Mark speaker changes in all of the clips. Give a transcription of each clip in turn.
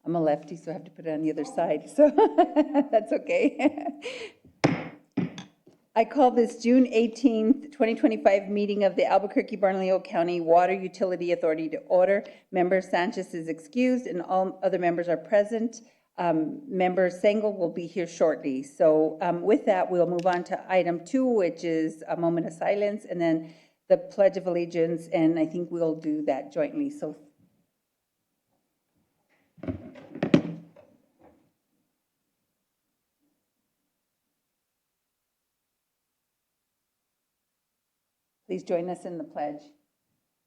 Speaker 1: I'm a lefty, so I have to put it on the other side, so that's okay. I call this June 18th, 2025 meeting of the Albuquerque-Bernalillo County Water Utility Authority to order. Member Sanchez is excused and all other members are present. Member Sengel will be here shortly. So with that, we'll move on to item 2, which is a moment of silence, and then the Pledge of Allegiance, and I think we'll do that jointly. So please join us in the pledge.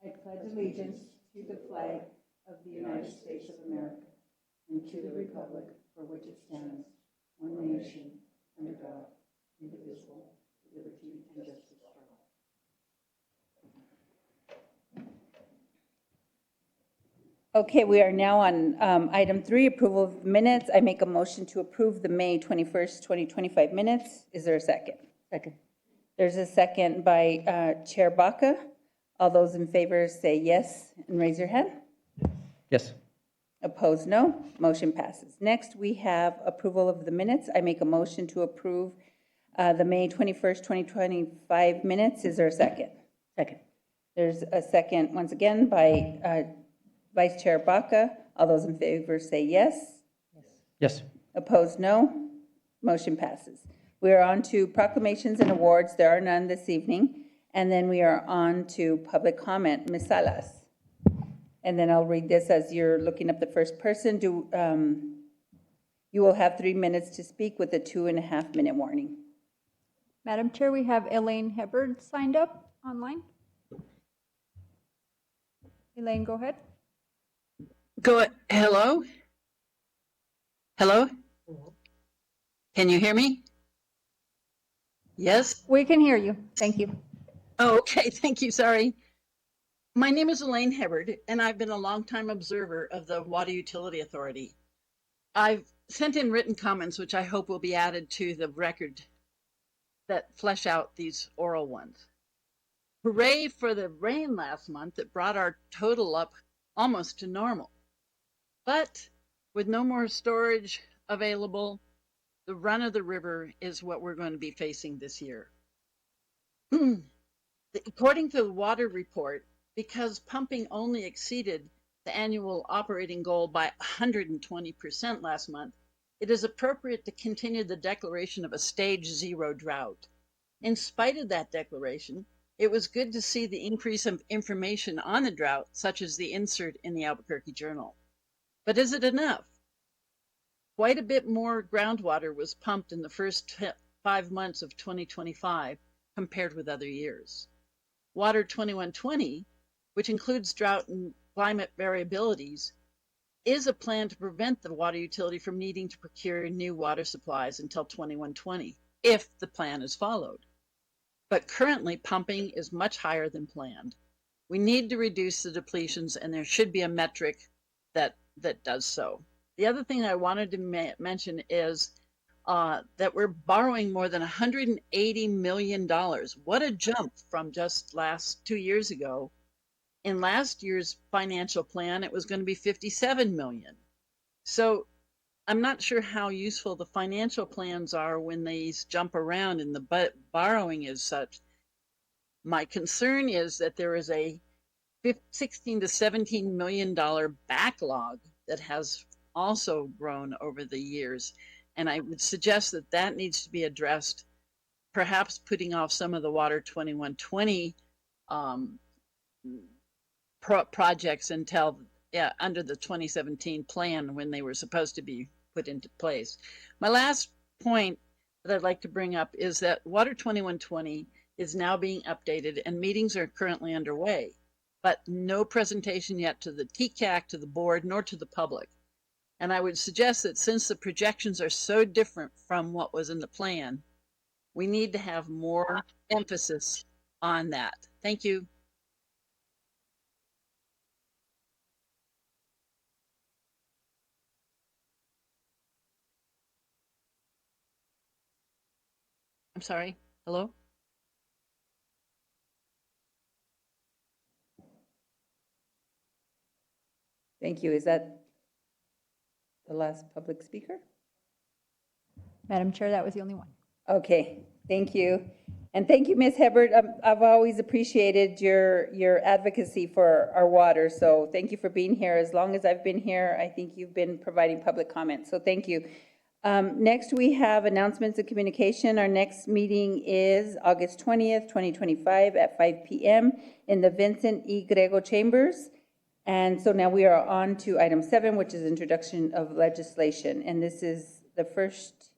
Speaker 1: I pledge allegiance to the flag of the United States of America and to the republic for which it stands, one nation, under God, indivisible, with liberty and justice for all. Okay, we are now on item 3, approval of minutes. I make a motion to approve the May 21st, 2025 minutes. Is there a second? Second. There's a second by Chair Baca. All those in favor say yes and raise your hand.
Speaker 2: Yes.
Speaker 1: Opposed, no. Motion passes. Next, we have approval of the minutes. I make a motion to approve the May 21st, 2025 minutes. Is there a second? Second. There's a second, once again, by Vice Chair Baca. All those in favor say yes.
Speaker 2: Yes.
Speaker 1: Opposed, no. Motion passes. We are on to proclamations and awards. There are none this evening. And then we are on to public comment. Ms. Salas. And then I'll read this as you're looking up the first person. You will have 3 minutes to speak with a 2.5-minute warning.
Speaker 3: Madam Chair, we have Elaine Hubbard signed up online. Elaine, go ahead.
Speaker 4: Hello? Hello? Can you hear me? Yes?
Speaker 3: We can hear you. Thank you.
Speaker 4: Oh, okay. Thank you. Sorry. My name is Elaine Hubbard, and I've been a longtime observer of the Water Utility Authority. I've sent in written comments, which I hope will be added to the record that flesh out these oral ones. Hooray for the rain last month that brought our total up almost to normal. But with no more storage available, the run of the river is what we're going to be facing this year. According to the water report, because pumping only exceeded the annual operating goal by 120% last month, it is appropriate to continue the declaration of a stage 0 drought. In spite of that declaration, it was good to see the increase of information on the drought, such as the insert in the Albuquerque Journal. But is it enough? Quite a bit more groundwater was pumped in the first 5 months of 2025 compared with other years. Water 2120, which includes drought and climate variabilities, is a plan to prevent the water utility from needing to procure new water supplies until 2120, if the plan is followed. But currently, pumping is much higher than planned. We need to reduce the depletions, and there should be a metric that does so. The other thing I wanted to mention is that we're borrowing more than $180 million. What a jump from just 2 years ago. In last year's financial plan, it was going to be $57 million. So I'm not sure how useful the financial plans are when these jump around and the borrowing is such. My concern is that there is a $16 to $17 million backlog that has also grown over the years. And I would suggest that that needs to be addressed, perhaps putting off some of the Water 2120 projects until under the 2017 plan when they were supposed to be put into place. My last point that I'd like to bring up is that Water 2120 is now being updated and meetings are currently underway, but no presentation yet to the TCAC, to the board, nor to the public. And I would suggest that since the projections are so different from what was in the plan, we need to have more emphasis on that. Thank you. I'm sorry. Hello?
Speaker 1: Thank you. Is that the last public speaker?
Speaker 3: Madam Chair, that was the only one.
Speaker 1: Okay, thank you. And thank you, Ms. Hebert. I've always appreciated your advocacy for our water, so thank you for being here. As long as I've been here, I think you've been providing public comment, so thank you. Next, we have announcements and communication. Our next meeting is August 20th, 2025 at 5 p.m. in the Vincent E. Grego Chambers. And so now we are on to item 7, which is introduction of legislation. And this is the first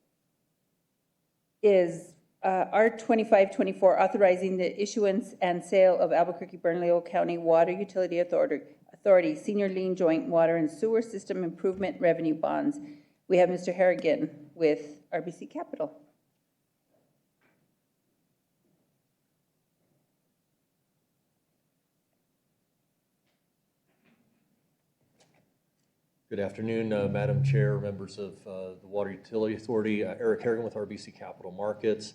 Speaker 1: is R2524, authorizing the issuance and sale of Albuquerque-Bernalillo County Water Utility Authority Senior Lien Joint Water and Sewer System Improvement Revenue Bonds. We have Mr. Harrigan with RBC Capital.
Speaker 5: Good afternoon, Madam Chair, members of the Water Utility Authority. Eric Harrigan with RBC Capital Markets.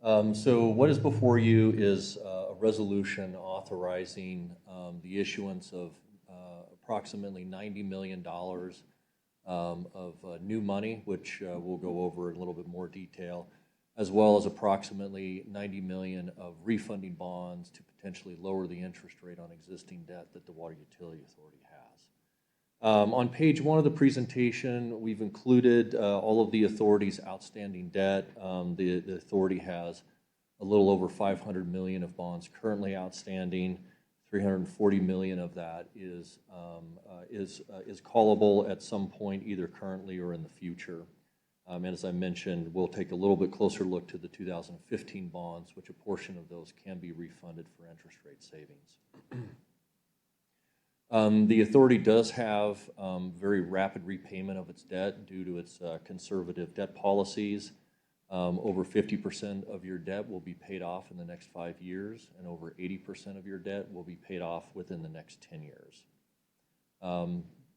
Speaker 5: So what is before you is a resolution authorizing the issuance of approximately $90 million of new money, which we'll go over in a little bit more detail, as well as approximately $90 million of refunding bonds to potentially lower the interest rate on existing debt that the Water Utility Authority has. On page 1 of the presentation, we've included all of the authority's outstanding debt. The authority has a little over $500 million of bonds currently outstanding. $340 million of that is callable at some point, either currently or in the future. And as I mentioned, we'll take a little bit closer look to the 2015 bonds, which a portion of those can be refunded for interest rate savings. The authority does have very rapid repayment of its debt due to its conservative debt policies. Over 50% of your debt will be paid off in the next 5 years, and over 80% of your debt will be paid off within the next 10 years.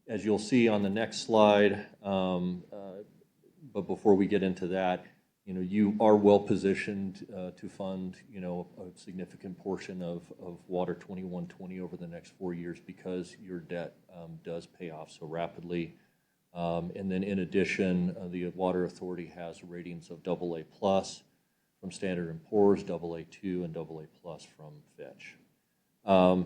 Speaker 5: As you'll see on the next slide, but before we get into that, you are well positioned to fund, a significant portion of Water 2120 over the next 4 years because your debt does pay off so rapidly. And then in addition, the Water Authority has ratings of AA+ from Standard & Poor's, AA2, and AA+ from Fitch.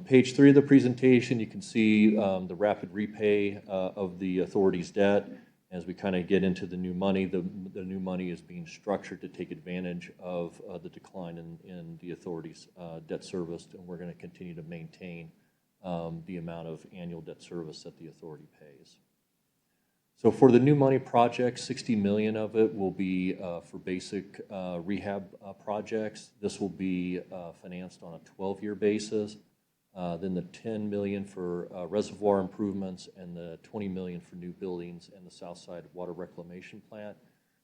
Speaker 5: Page 3 of the presentation, you can see the rapid repay of the authority's debt. As we kind of get into the new money, the new money is being structured to take advantage of the decline in the authority's debt service, and we're going to continue to maintain the amount of annual debt service that the authority pays. So for the new money project, $60 million of it will be for basic rehab projects. This will be financed on a 12-year basis. Then the $10 million for reservoir improvements and the $20 million for new buildings and the Southside Water Reclamation Plant.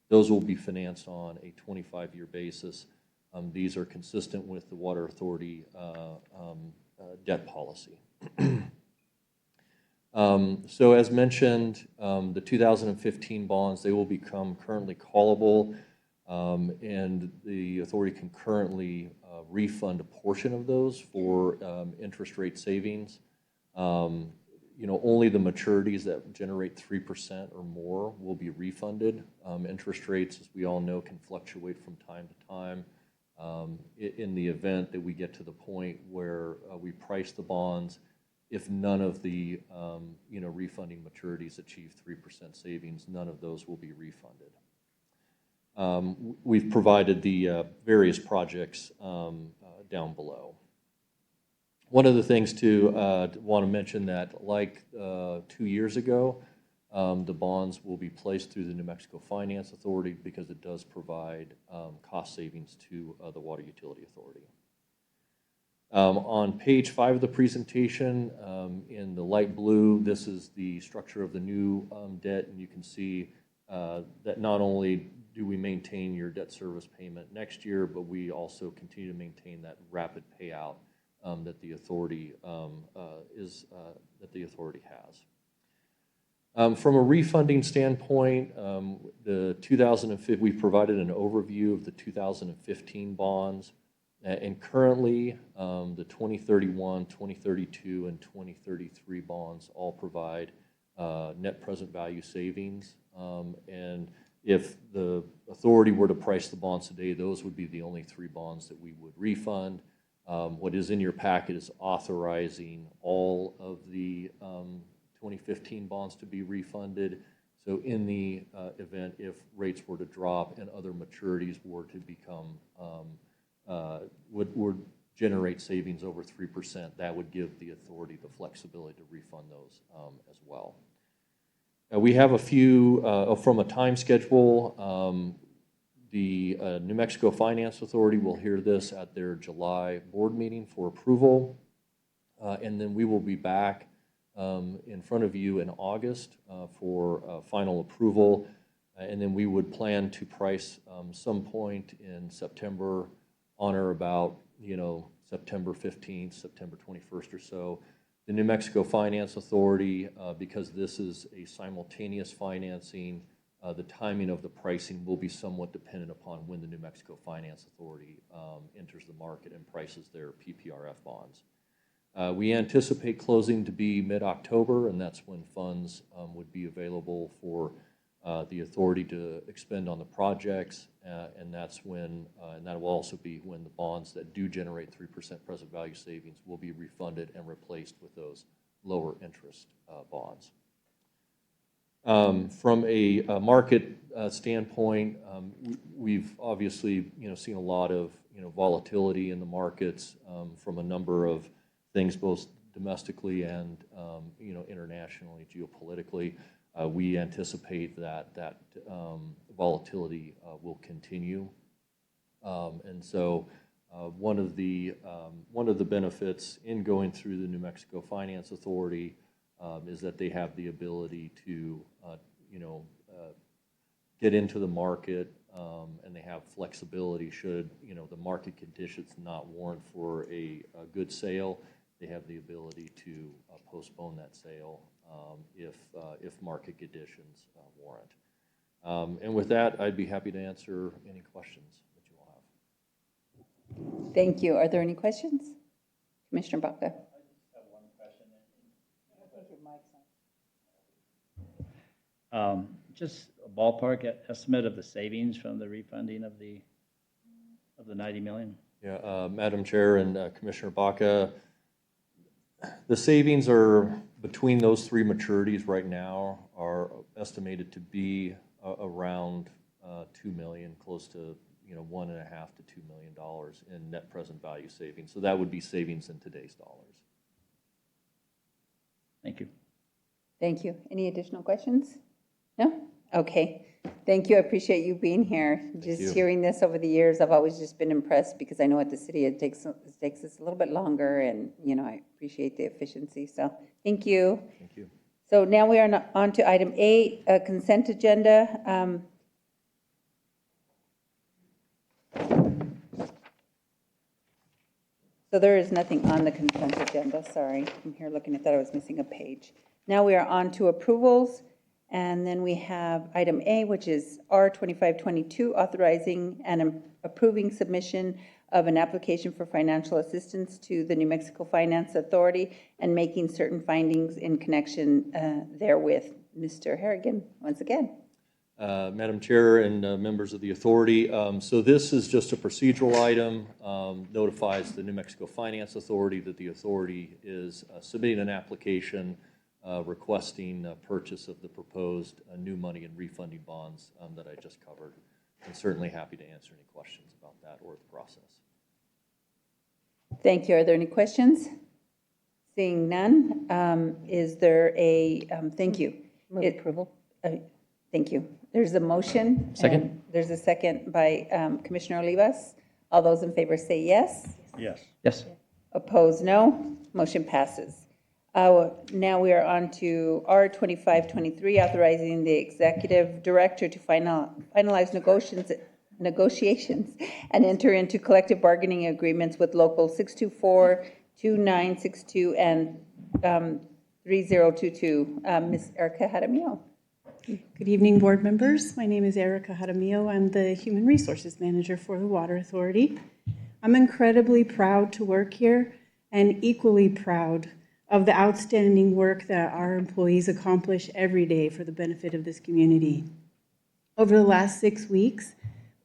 Speaker 5: Those will be financed on a 25-year basis. These are consistent with the Water Authority debt policy. So as mentioned, the 2015 bonds, they will become currently callable, and the authority can currently refund a portion of those for interest rate savings. Only the maturities that generate 3% or more will be refunded. Interest rates, as we all know, can fluctuate from time to time. In the event that we get to the point where we price the bonds, if none of the refunding maturities achieve 3% savings, none of those will be refunded. We've provided the various projects down below. One of the things to want to mention that, like 2 years ago, the bonds will be placed through the New Mexico Finance Authority because it does provide cost savings to the Water Utility Authority. On page 5 of the presentation, in the light blue, this is the structure of the new debt, and you can see that not only do we maintain your debt service payment next year, but we also continue to maintain that rapid payout that the authority has. From a refunding standpoint, we've provided an overview of the 2015 bonds, and currently the 2031, 2032, and 2033 bonds all provide net present value savings. And if the authority were to price the bonds today, those would be the only 3 bonds that we would refund. What is in your packet is authorizing all of the 2015 bonds to be refunded. So in the event if rates were to drop and other maturities were to become, would generate savings over 3%, that would give the authority the flexibility to refund those as well. We have a few, from a time schedule, the New Mexico Finance Authority will hear this at their July board meeting for approval. And then we will be back in front of you in August for final approval. And then we would plan to price some point in September on or about, September 15th, September 21st or so. The New Mexico Finance Authority, because this is a simultaneous financing, the timing of the pricing will be somewhat dependent upon when the New Mexico Finance Authority enters the market and prices their PPRF bonds. We anticipate closing to be mid-October, and that's when funds would be available for the authority to expend on the projects, and that's when, and that will also be when the bonds that do generate 3% present value savings will be refunded and replaced with those lower interest bonds. From a market standpoint, we've obviously seen a lot of volatility in the markets from a number of things, both domestically and internationally, geopolitically. We anticipate that volatility will continue, and so one of the benefits in going through the New Mexico Finance Authority is that they have the ability to get into the market, and they have flexibility should the market conditions not warrant for a good sale. They have the ability to postpone that sale if market conditions warrant. And with that, I'd be happy to answer any questions that you all have.
Speaker 1: Thank you. Are there any questions? Commissioner Baca.
Speaker 6: Just a ballpark estimate of the savings from the refunding of the 90 million?
Speaker 5: Yeah, Madam Chair and Commissioner Baca, the savings are between those 3 maturities right now are estimated to be around $2 million, close to $1.5 to $2 million in net present value savings. So that would be savings in today's dollars.
Speaker 6: Thank you.
Speaker 1: Thank you. Any additional questions? No? Okay. Thank you. I appreciate you being here. Just hearing this over the years, I've always just been impressed because I know at the city it takes us a little bit longer, and I appreciate the efficiency. So thank you.
Speaker 5: Thank you.
Speaker 1: So now we are on to item 8, consent agenda. So there is nothing on the consent agenda. Sorry, I'm here looking at that. I was missing a page. Now we are on to approvals. And then we have item A, which is R2522, authorizing and approving submission of an application for financial assistance to the New Mexico Finance Authority and making certain findings in connection therewith. Mr. Harrigan, once again.
Speaker 5: Madam Chair and members of the authority, so this is just a procedural item, notifies the New Mexico Finance Authority that the authority is submitting an application requesting purchase of the proposed new money and refunding bonds that I just covered. I'm certainly happy to answer any questions about that or the process.
Speaker 1: Thank you. Are there any questions? Seeing none, is there a, thank you. Approval. Thank you. There's a motion.
Speaker 2: Second.
Speaker 1: There's a second by Commissioner Olivas. All those in favor say yes.
Speaker 6: Yes.
Speaker 2: Yes.
Speaker 1: Opposed, no. Motion passes. Now we are on to R2523, authorizing the executive director to finalize negotiations and enter into collective bargaining agreements with Local 624, 2962, and 3022. Ms. Erica Jaramillo.
Speaker 7: Good evening, board members. My name is Erica Jaramillo. I'm the Human Resources Manager for the Water Authority. I'm incredibly proud to work here and equally proud of the outstanding work that our employees accomplish every day for the benefit of this community. Over the last 6 weeks,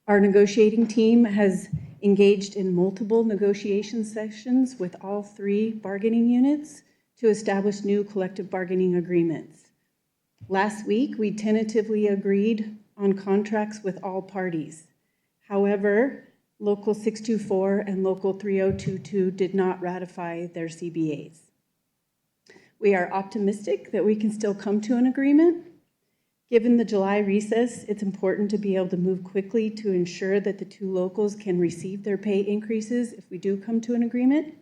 Speaker 7: our negotiating team has engaged in multiple negotiation sessions with all 3 bargaining units to establish new collective bargaining agreements. Last week, we tentatively agreed on contracts with all parties. However, Local 624 and Local 3022 did not ratify their CBAs. We are optimistic that we can still come to an agreement. Given the July recess, it's important to be able to move quickly to ensure that the 2 locals can receive their pay increases if we do come to an agreement.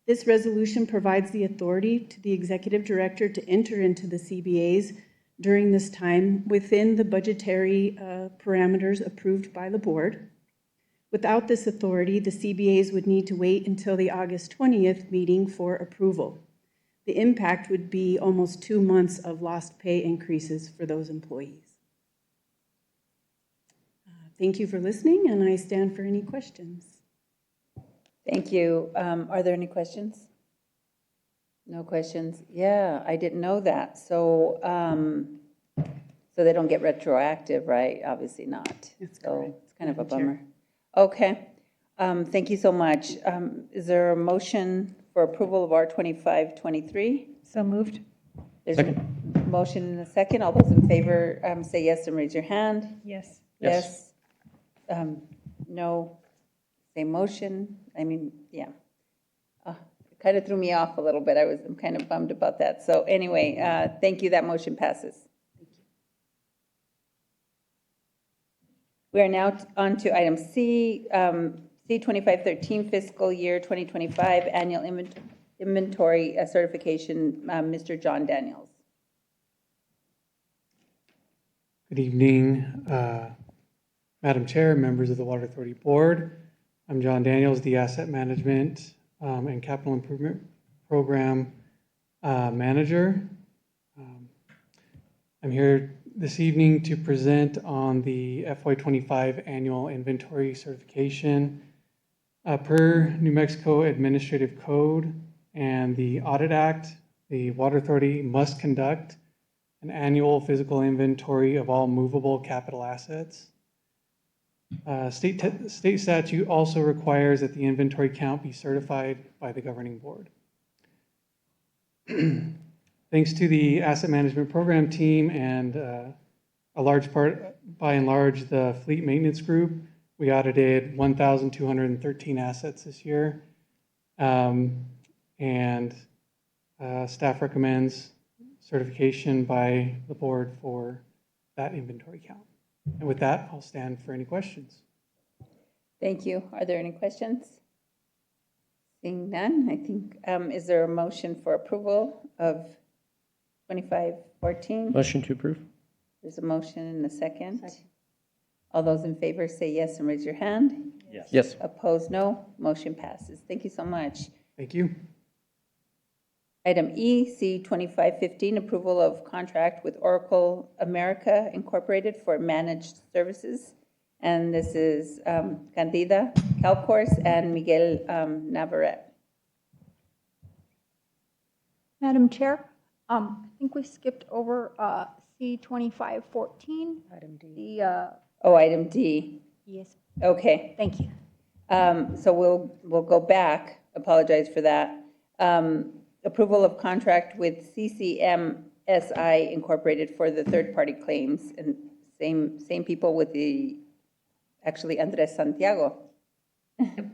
Speaker 7: This resolution provides the authority to the executive director to enter into the CBAs during this time within the budgetary parameters approved by the board. Without this authority, the CBAs would need to wait until the August 20th meeting for approval. The impact would be almost 2 months of lost pay increases for those employees. Thank you for listening, and I stand for any questions.
Speaker 1: Thank you. Are there any questions? No questions? Yeah, I didn't know that. So, so they don't get retroactive, right? Obviously not.
Speaker 7: That's
Speaker 1: So
Speaker 7: correct.
Speaker 1: it's kind of a
Speaker 7: Madam Chair.
Speaker 1: bummer. Okay. Thank you so much. Is there a motion for approval of R2523?
Speaker 8: So moved.
Speaker 1: There's a motion and a second. All those in favor, say yes and raise your hand.
Speaker 8: Yes.
Speaker 1: Yes. No. Same motion. I mean, yeah. It kind of threw me off a little bit. I'm kind of bummed about that. So anyway, thank you. That motion passes. We are now on to item C, C2513 fiscal year 2025 annual inventory certification, Mr. John Daniels.
Speaker 9: Good evening, Madam Chair, members of the Water Authority Board. I'm John Daniels, the Asset Management and Capital Improvement Program Manager. I'm here this evening to present on the FY25 Annual Inventory Certification. Per New Mexico Administrative Code and the Audit Act, the Water Authority must conduct an annual physical inventory of all movable capital assets. State statute also requires that the inventory count be certified by the governing board. Thanks to the asset management program team and a large part, by and large, the fleet maintenance group, we audited 1,213 assets this year. And staff recommends certification by the board for that inventory count. And with that, I'll stand for any questions.
Speaker 1: Thank you. Are there any questions? Seeing none, I think, is there a motion for approval of 2514?
Speaker 2: Motion to approve?
Speaker 1: There's a motion and a second. All those in favor say yes and raise your hand.
Speaker 6: Yes.
Speaker 2: Yes.
Speaker 1: Opposed, no. Motion passes. Thank you so much.
Speaker 9: Thank you.
Speaker 1: Item E, C2515, approval of contract with Oracle America Incorporated for managed services. And this is Candida Calcourse and Miguel Navarrete.
Speaker 3: Madam Chair, I think we skipped over C2514.
Speaker 8: Item D.
Speaker 3: The,
Speaker 1: Oh, item D.
Speaker 3: yes,
Speaker 1: Okay.
Speaker 3: thank you.
Speaker 1: So we'll go back. Apologize for that. Approval of contract with CCMSI Incorporated for the third-party claims, and same people with the, actually, Andres Santiago.
Speaker 10: Good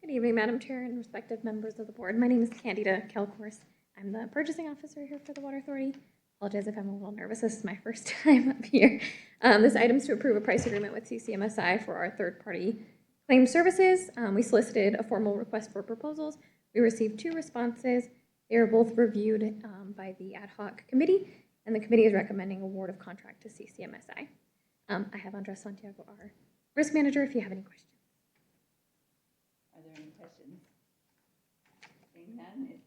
Speaker 10: evening, Madam Chair and respective members of the board. My name is Candida Calcourse. I'm the purchasing officer here for the Water Authority. Apologize if I'm a little nervous. This is my first time up here. This item is to approve a price agreement with CCMSI for our third-party claim services. We solicited a formal request for proposals. We received 2 responses. They were both reviewed by the ad hoc committee, and the committee is recommending award of contract to CCMSI. I have Andres Santiago, our risk manager, if you have any questions.
Speaker 1: Are there any questions? Seeing none, it's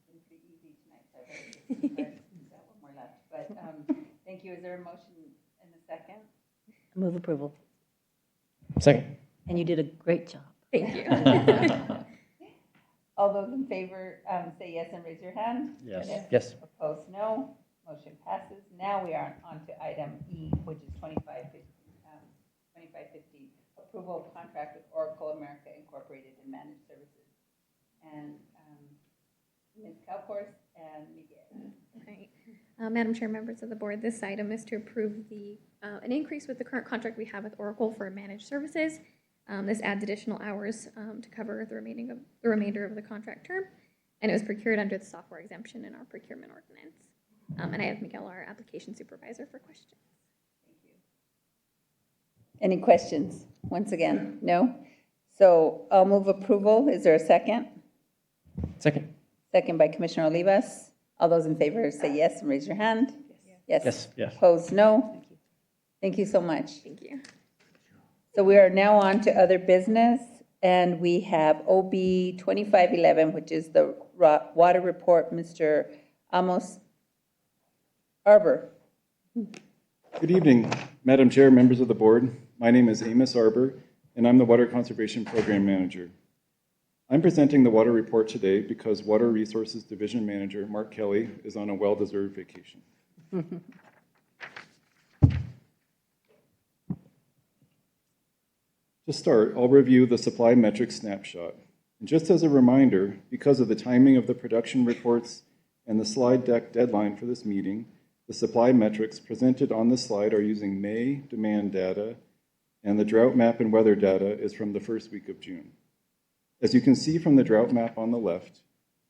Speaker 1: been pretty easy tonight, so I've got one more left. But thank you. Is there a motion and a second?
Speaker 8: Move approval.
Speaker 2: Second.
Speaker 8: And you did a great job.
Speaker 10: Thank you.
Speaker 1: All those in favor, say yes and raise your hand.
Speaker 6: Yes.
Speaker 2: Yes.
Speaker 1: Opposed, no. Motion passes. Now we are on to item E, which is 2550, approval of contract with Oracle America Incorporated and Managed Services. And Ms. Kalkors and Miguel.
Speaker 10: Right. Madam Chair, members of the board, this item is to approve an increase with the current contract we have with Oracle for managed services. This adds additional hours to cover the remainder of the contract term, and it was procured under the software exemption in our procurement ordinance. And I have Miguel, our application supervisor, for questions.
Speaker 1: Any questions? Once again, no? So I'll move approval. Is there a second?
Speaker 2: Second.
Speaker 1: Second by Commissioner Olivas. All those in favor say yes and raise your hand. Yes.
Speaker 2: Yes.
Speaker 6: Yes.
Speaker 1: Opposed, no. Thank you so much.
Speaker 10: Thank you.
Speaker 1: So we are now on to other business, and we have OB 2511, which is the water report, Mr. Amos Arbor.
Speaker 8: Good evening, Madam Chair, members of the board. My name is Amos Arbor, and I'm the Water Conservation Program Manager. I'm presenting the water report today because Water Resources Division Manager Mark Kelly is on a well-deserved vacation. To start, I'll review the supply metrics snapshot. And just as a reminder, because of the timing of the production reports and the slide deck deadline for this meeting, the supply metrics presented on this slide are using May demand data, and the drought map and weather data is from the first week of June. As you can see from the drought map on the left,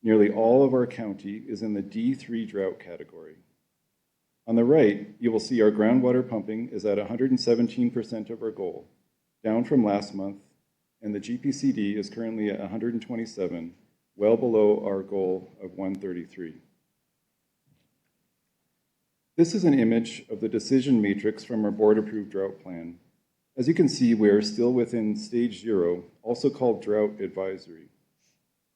Speaker 8: nearly all of our county is in the D3 drought category. On the right, you will see our groundwater pumping is at 117% of our goal, down from last month, and the GPCD is currently at 127, well below our goal of 133. This is an image of the decision matrix from our board-approved drought plan. As you can see, we are still within stage 0, also called drought advisory.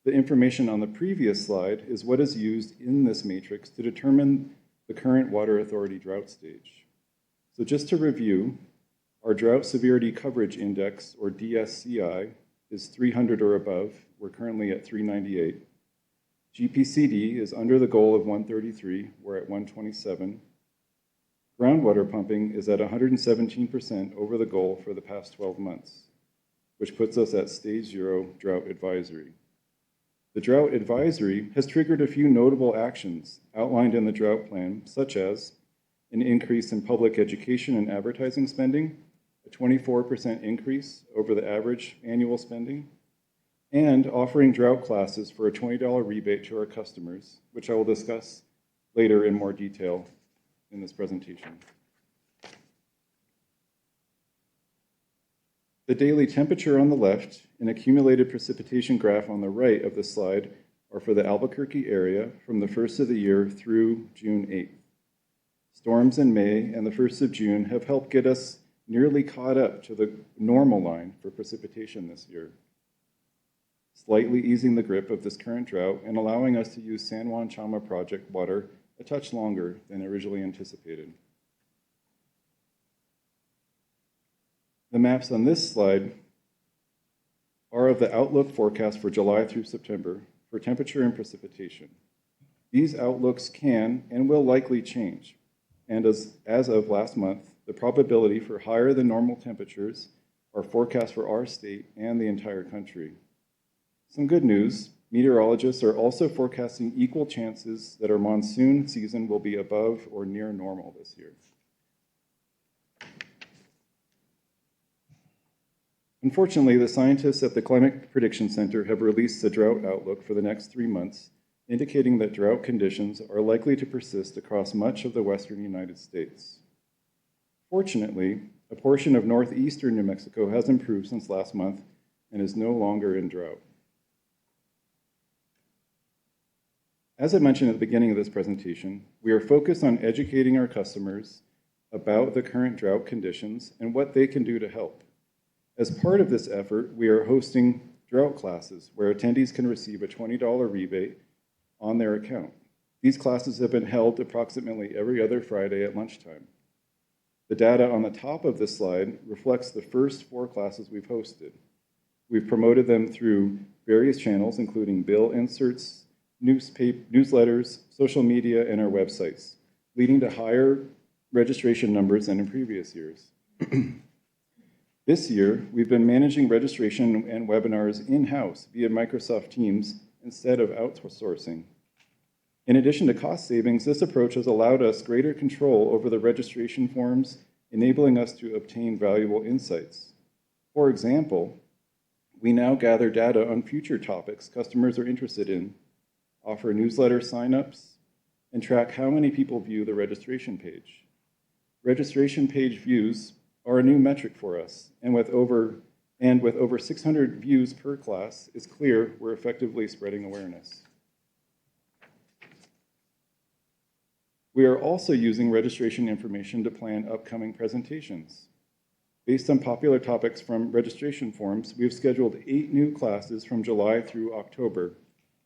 Speaker 8: The information on the previous slide is what is used in this matrix to determine the current Water Authority drought stage. So just to review, our Drought Severity Coverage Index, or DSCI, is 300 or above. We're currently at 398. GPCD is under the goal of 133. We're at 127. Groundwater pumping is at 117% over the goal for the past 12 months, which puts us at stage 0 drought advisory. The drought advisory has triggered a few notable actions outlined in the drought plan, such as an increase in public education and advertising spending, a 24% increase over the average annual spending, and offering drought classes for a $20 rebate to our customers, which I will discuss later in more detail in this presentation. The daily temperature on the left and accumulated precipitation graph on the right of the slide are for the Albuquerque area from the 1st of the year through June 8th. Storms in May and the 1st of June have helped get us nearly caught up to the normal line for precipitation this year, slightly easing the grip of this current drought and allowing us to use San Juan Chama project water a touch longer than originally anticipated. The maps on this slide are of the outlook forecast for July through September for temperature and precipitation. These outlooks can and will likely change. And as of last month, the probability for higher than normal temperatures are forecast for our state and the entire country. Some good news, meteorologists are also forecasting equal chances that our monsoon season will be above or near normal this year. Unfortunately, the scientists at the Climate Prediction Center have released a drought outlook for the next 3 months, indicating that drought conditions are likely to persist across much of the western United States. Fortunately, a portion of northeastern New Mexico has improved since last month and is no longer in drought. As I mentioned at the beginning of this presentation, we are focused on educating our customers about the current drought conditions and what they can do to help. As part of this effort, we are hosting drought classes where attendees can receive a $20 rebate on their account. These classes have been held approximately every other Friday at lunchtime. The data on the top of this slide reflects the first 4 classes we've hosted. We've promoted them through various channels, including bill inserts, newsletters, social media, and our websites, leading to higher registration numbers than in previous years. This year, we've been managing registration and webinars in-house via Microsoft Teams instead of outsourcing. In addition to cost savings, this approach has allowed us greater control over the registration forms, enabling us to obtain valuable insights. For example, we now gather data on future topics customers are interested in, offer newsletter signups, and track how many people view the registration page. Registration page views are a new metric for us, and with over 600 views per class, it's clear we're effectively spreading awareness. We are also using registration information to plan upcoming presentations. Based on popular topics from registration forms, we have scheduled 8 new classes from July through October,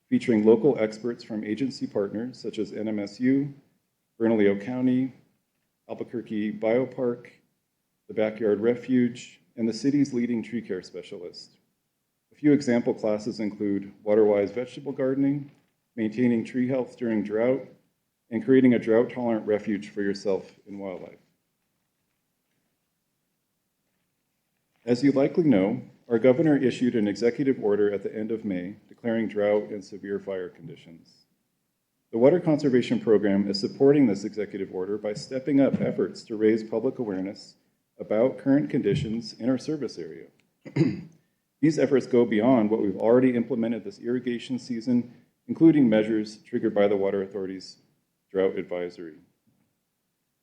Speaker 8: featuring local experts from agency partners such as NMSU, Bernalillo County, Albuquerque Biopark, the Backyard Refuge, and the city's leading tree care specialist. A few example classes include water-wise vegetable gardening, maintaining tree health during drought, and creating a drought-tolerant refuge for yourself and wildlife. As you likely know, our governor issued an executive order at the end of May declaring drought and severe fire conditions. The Water Conservation Program is supporting this executive order by stepping up efforts to raise public awareness about current conditions in our service area. These efforts go beyond what we've already implemented this irrigation season, including measures triggered by the Water Authority's drought advisory.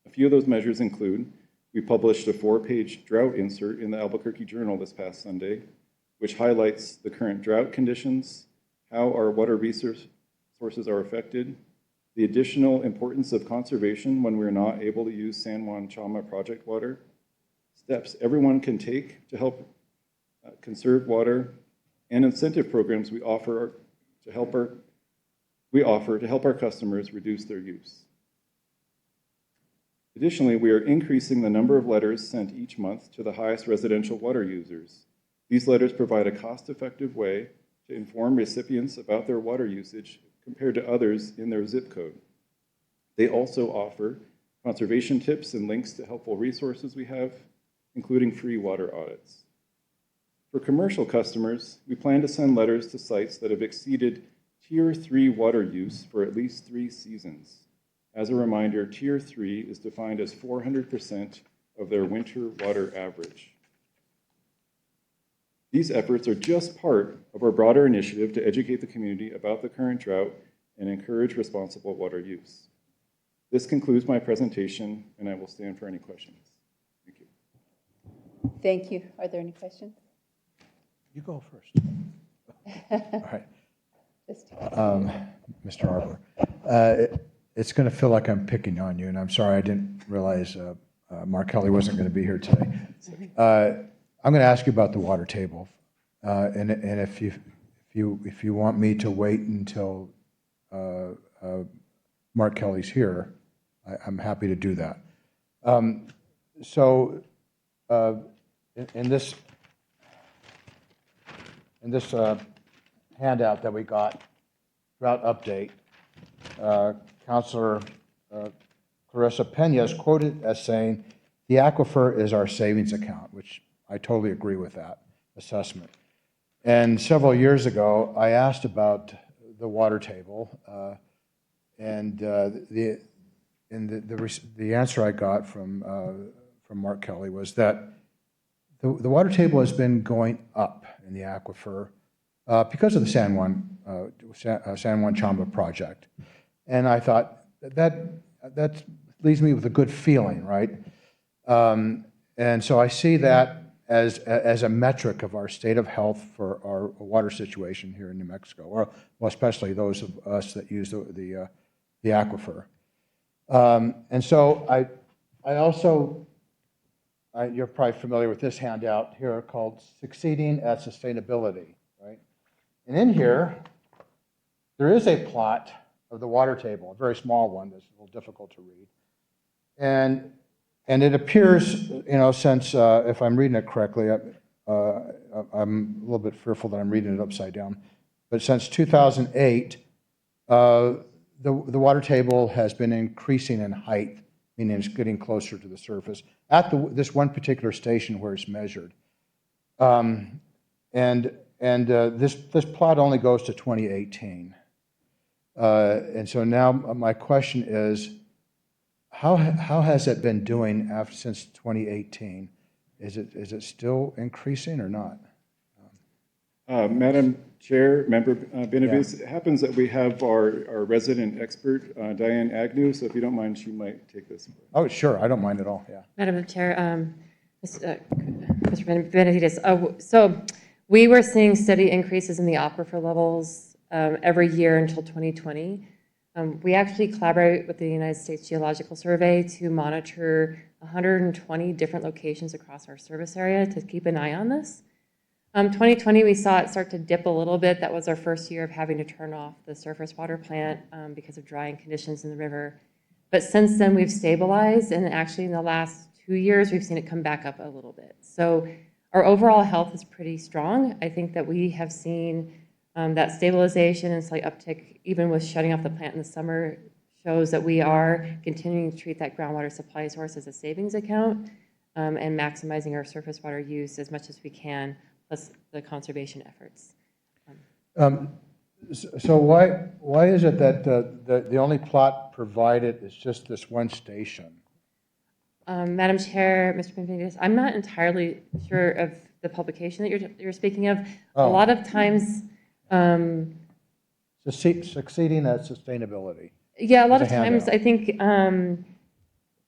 Speaker 8: A few of those measures include: we published a 4-page drought insert in the Albuquerque Journal this past Sunday, which highlights the current drought conditions, how our water resources are affected, the additional importance of conservation when we're not able to use San Juan Chama project water, steps everyone can take to help conserve water, and incentive programs we offer to help our customers reduce their use. Additionally, we are increasing the number of letters sent each month to the highest residential water users. These letters provide a cost-effective way to inform recipients about their water usage compared to others in their zip code. They also offer conservation tips and links to helpful resources we have, including free water audits. For commercial customers, we plan to send letters to sites that have exceeded Tier 3 water use for at least 3 seasons. As a reminder, Tier 3 is defined as 400% of their winter water average. These efforts are just part of our broader initiative to educate the community about the current drought and encourage responsible water use. This concludes my presentation, and I will stand for any questions. Thank you.
Speaker 1: Thank you. Are there any questions?
Speaker 11: You go first. All right. Mr. Arbor, it's going to feel like I'm picking on you, and I'm sorry I didn't realize Mark Kelly wasn't going to be here today. I'm going to ask you about the water table, and if you want me to wait until Mark Kelly's here, I'm happy to do that. In this handout that we got, drought update, Councilor Clarissa Pena is quoted as saying, "The aquifer is our savings account," which I totally agree with that assessment. And several years ago, I asked about the water table, and the answer I got from Mark Kelly was that the water table has been going up in the aquifer because of the San Juan Chamba project. And I thought, that leaves me with a good feeling, right? And so I see that as a metric of our state of health for our water situation here in New Mexico, or well, especially those of us that use the aquifer. And so I also, you're probably familiar with this handout here called Succeeding at Sustainability, right? And in here, there is a plot of the water table, a very small one that's a little difficult to read. And it appears, since, if I'm reading it correctly, I'm a little bit fearful that I'm reading it upside down. But since 2008, the water table has been increasing in height, meaning it's getting closer to the surface at this one particular station where it's measured. This plot only goes to 2018. And so now my question is, how has it been doing since 2018? Is it still increasing or not?
Speaker 8: Madam Chair, Member Benavides, it happens that we have our resident expert, Diane Agnew, so if you don't mind, she might take this.
Speaker 11: Oh, sure, I don't mind at all, yeah.
Speaker 12: Madam Chair, Mr. Benavides, so we were seeing steady increases in the aquifer levels every year until 2020. We actually collaborate with the United States Geological Survey to monitor 120 different locations across our service area to keep an eye on this. 2020, we saw it start to dip a little bit. That was our first year of having to turn off the surface water plant because of drying conditions in the river. But since then, we've stabilized, and actually in the last 2 years, we've seen it come back up a little bit. So our overall health is pretty strong. I think that we have seen that stabilization and slight uptick, even with shutting off the plant in the summer, shows that we are continuing to treat that groundwater supply source as a savings account and maximizing our surface water use as much as we can, plus the conservation efforts.
Speaker 11: So why is it that the only plot provided is just this one station?
Speaker 12: Madam Chair, Mr. Benavides, I'm not entirely sure of the publication that you're speaking of. A lot of times,
Speaker 11: Succeeding at sustainability.
Speaker 12: yeah, a lot of
Speaker 11: There's a
Speaker 12: times
Speaker 11: handout.
Speaker 12: I think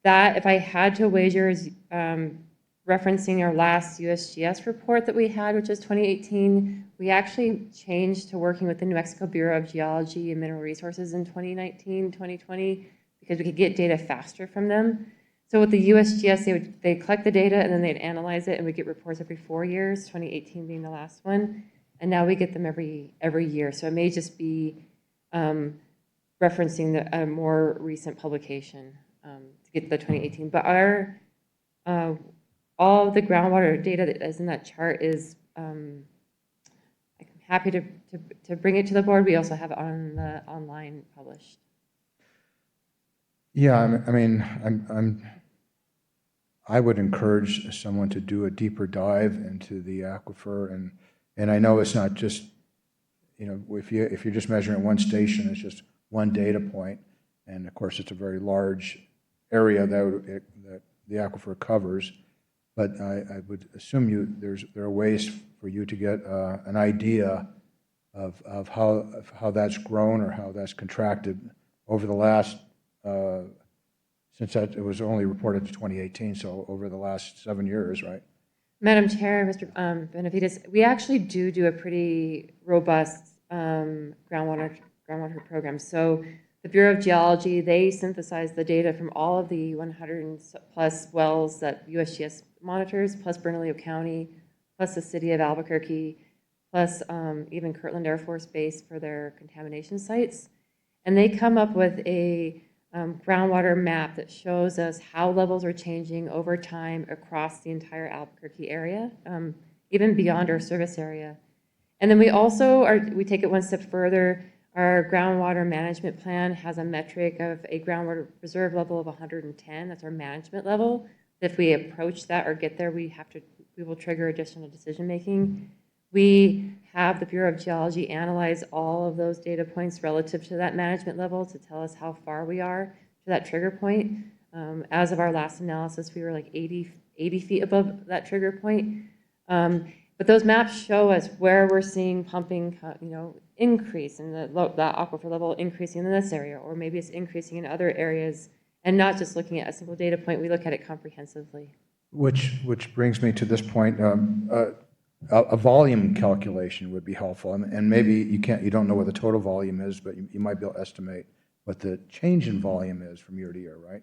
Speaker 12: that if I had to wager is referencing our last USGS report that we had, which is 2018, we actually changed to working with the New Mexico Bureau of Geology and Mineral Resources in 2019, 2020, because we could get data faster from them. So with the USGS, they'd collect the data and then they'd analyze it, and we get reports every 4 years, 2018 being the last one. And now we get them every year. So it may just be referencing a more recent publication to get the 2018. But all the groundwater data that is in that chart is, I'm happy to bring it to the board. We also have it on the online published.
Speaker 11: Yeah, I mean, I would encourage someone to do a deeper dive into the aquifer, and I know it's not just, you know, if you're just measuring one station, it's just one data point, and of course it's a very large area that the aquifer covers. But I would assume there are ways for you to get an idea of how that's grown or how that's contracted over the last, since it was only reported to 2018, so over the last 7 years, right?
Speaker 12: Madam Chair, Mr. Benavides, we actually do a pretty robust groundwater program. So the Bureau of Geology, they synthesize the data from all of the 100 plus wells that USGS monitors, plus Bernalillo County, plus the city of Albuquerque, plus even Kirtland Air Force Base for their contamination sites. And they come up with a groundwater map that shows us how levels are changing over time across the entire Albuquerque area, even beyond our service area. And then we also we take it one step further. Our groundwater management plan has a metric of a groundwater reserve level of 110. That's our management level. If we approach that or get there, we will trigger additional decision making. We have the Bureau of Geology analyze all of those data points relative to that management level to tell us how far we are to that trigger point. As of our last analysis, we were like 80 feet above that trigger point. But those maps show us where we're seeing pumping, increase in that aquifer level increasing in this area, or maybe it's increasing in other areas, and not just looking at a single data point. We look at it comprehensively.
Speaker 11: Which brings me to this point. A volume calculation would be helpful, and maybe you don't know what the total volume is, but you might be able to estimate what the change in volume is from year to year, right?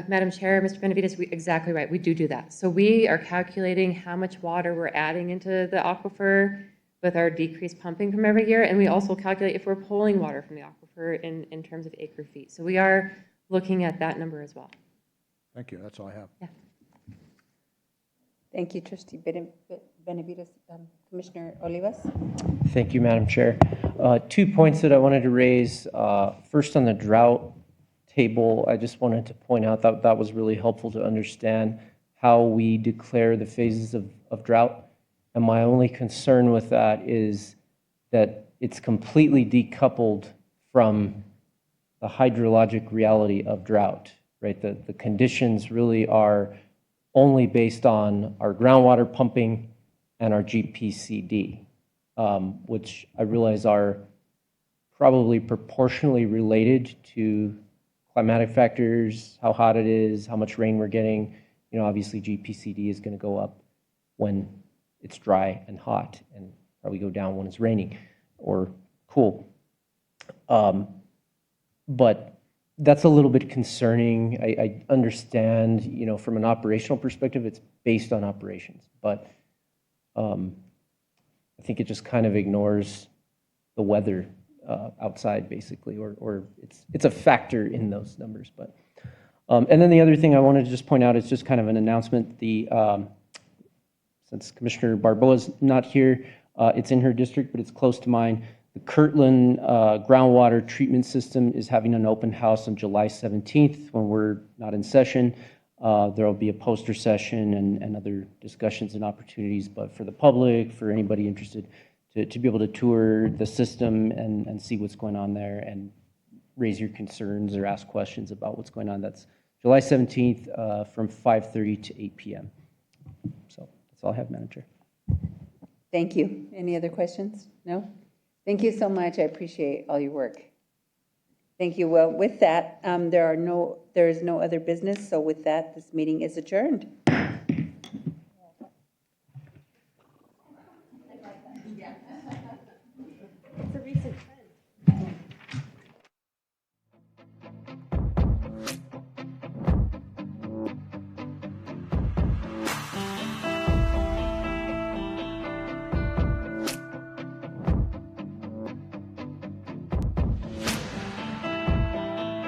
Speaker 12: Madam Chair, Mr. Benavides, exactly right. We do that. So we are calculating how much water we're adding into the aquifer with our decreased pumping from every year, and we also calculate if we're pulling water from the aquifer in terms of acre feet. So we are looking at that number as well.
Speaker 11: Thank you. That's all I have.
Speaker 12: Yeah.
Speaker 1: Thank you, Trustee Benavides, Commissioner Olivas?
Speaker 2: Thank you, Madam Chair. 2 points that I wanted to raise. First, on the drought table, I just wanted to point out that that was really helpful to understand how we declare the phases of drought. And my only concern with that is that it's completely decoupled from the hydrologic reality of drought, right? The conditions really are only based on our groundwater pumping and our GPCD, which I realize are probably proportionally related to climatic factors, how hot it is, how much rain we're getting. You know, obviously GPCD is going to go up when it's dry and hot, and probably go down when it's raining or cool. But that's a little bit concerning. I understand, you know, from an operational perspective, it's based on operations, but I think it just kind of ignores the weather outside, basically, or it's a factor in those numbers. But and then the other thing I wanted to just point out is just kind of an announcement. Since Commissioner Barboa's not here, it's in her district, but it's close to mine. The Kirtland groundwater treatment system is having an open house on July 17th when we're not in session. There will be a poster session and other discussions and opportunities, but for the public, for anybody interested, to be able to tour the system and see what's going on there and raise your concerns or ask questions about what's going on. That's July 17th from 5:30 to 8 p.m. So that's all I have, Madam Chair.
Speaker 1: Thank you. Any other questions? No? Thank you so much. I appreciate all your work. Thank you. Well, with that, there is no other business. So with that, this meeting is adjourned.